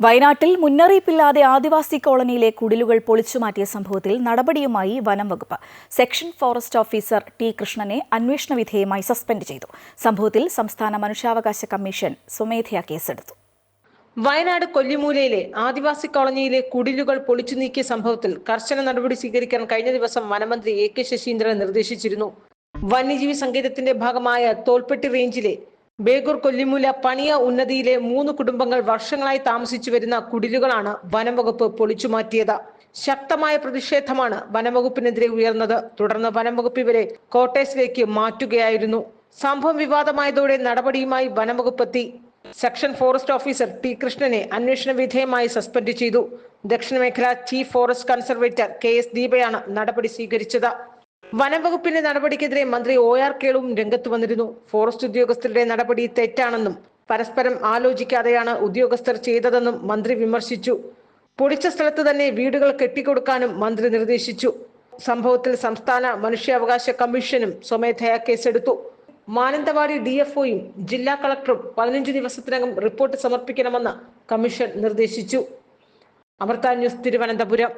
വയനാട്ടിൽ മുന്നറിയിപ്പില്ലാതെ ആദിവാസി കോളനിയിലെ കുടിലുകൾ പൊളിച്ചുമാറ്റിയ സംഭവത്തിൽ നടപടിയുമായി വനം വകുപ്പ്. സെക്ഷൻ ഫോറസ്റ്റ് ഓഫീസർ ടി കൃഷ്ണനെ അന്വേഷണ വിധേയമായി സസ്പെൻഡ് ചെയ്തു. സംഭവത്തിൽ സംസ്ഥാന മനുഷ്യാവകാശ കമ്മീഷൻ സ്വമേധയാ കേസെടുത്തു. വയനാട് കൊല്ലിമൂലയിലെ ആദിവാസി കോളനിയിലെ കുടിലുകൾ പൊളിച്ചു നീക്കിയ സംഭവത്തിൽ കർശന നടപടി സ്വീകരിക്കാൻ കഴിഞ്ഞ ദിവസം വനമന്ത്രി എ.കെ. ശശീന്ദ്രൻ നിർദ്ദേശിച്ചിരുന്നു. വന്യജീവി സങ്കേതത്തിന്റെ ഭാഗമായ തോൽപ്പെട്ടി റേഞ്ചിലെ ബേഗൂർ കൊല്ലിമൂല പണിയ ഉന്നതിയിലെ 3 കുടുംബങ്ങൾ വർഷങ്ങളായി താമസിച്ചു വരുന്ന കുടിലുകളാണ് വനംവകുപ്പ് പൊളിച്ചുമാറ്റിയത്. ശക്തമായ പ്രതിഷേധമാണ് വനംവകുപ്പിനെതിരെ ഉയർന്നത്. തുടർന്ന് വനംവകുപ്പ് ഇവരെ ക്വാർട്ടേഴ്സിലേക്ക് മാറ്റുകയായിരുന്നു. സംഭവം വിവാദമായതോടെ നടപടിയുമായി വനംവകുപ്പ് എത്തി. സെക്ഷൻ ഫോറസ്റ്റ് ഓഫീസർ ടി കൃഷ്ണനെ അന്വേഷണ വിധേയമായി സസ്പെൻഡ് ചെയ്തു. ദക്ഷിണ മേഖല ചീഫ് ഫോറസ്റ്റ് കൺസർവേറ്റർ കെ.എസ്. ദീപയാണ് നടപടി സ്വീകരിച്ചത്. വനംവകുപ്പിന്റെ നടപടിക്കെതിരെ മന്ത്രി ഒ.ആർ. കേളുവും രംഗത്ത് വന്നിരുന്നു. ഫോറസ്റ്റ് ഉദ്യോഗസ്ഥരുടെ നടപടി തെറ്റാണെന്നും പരസ്പരം ആലോചിക്കാതെയാണ് ഉദ്യോഗസ്ഥർ ചെയ്തതെന്നും മന്ത്രി വിമർശിച്ചു. പൊളിച്ച സ്ഥലത്ത് തന്നെ വീടുകൾ കെട്ടിക്കൊടുക്കാനും മന്ത്രി നിർദ്ദേശിച്ചു. സംഭവത്തിൽ സംസ്ഥാന മനുഷ്യാവകാശ കമ്മീഷനും സ്വമേധയാ കേസെടുത്തു. മാനന്തവാടി DFOയും ജില്ലാ കളക്ടറും 15 ദിവസത്തിനകം റിപ്പോർട്ട് സമർപ്പിക്കണമെന്ന് കമ്മീഷൻ നിർദ്ദേശിച്ചു. അമൃത ന്യൂസ്, തിരുവനന്തപുരം.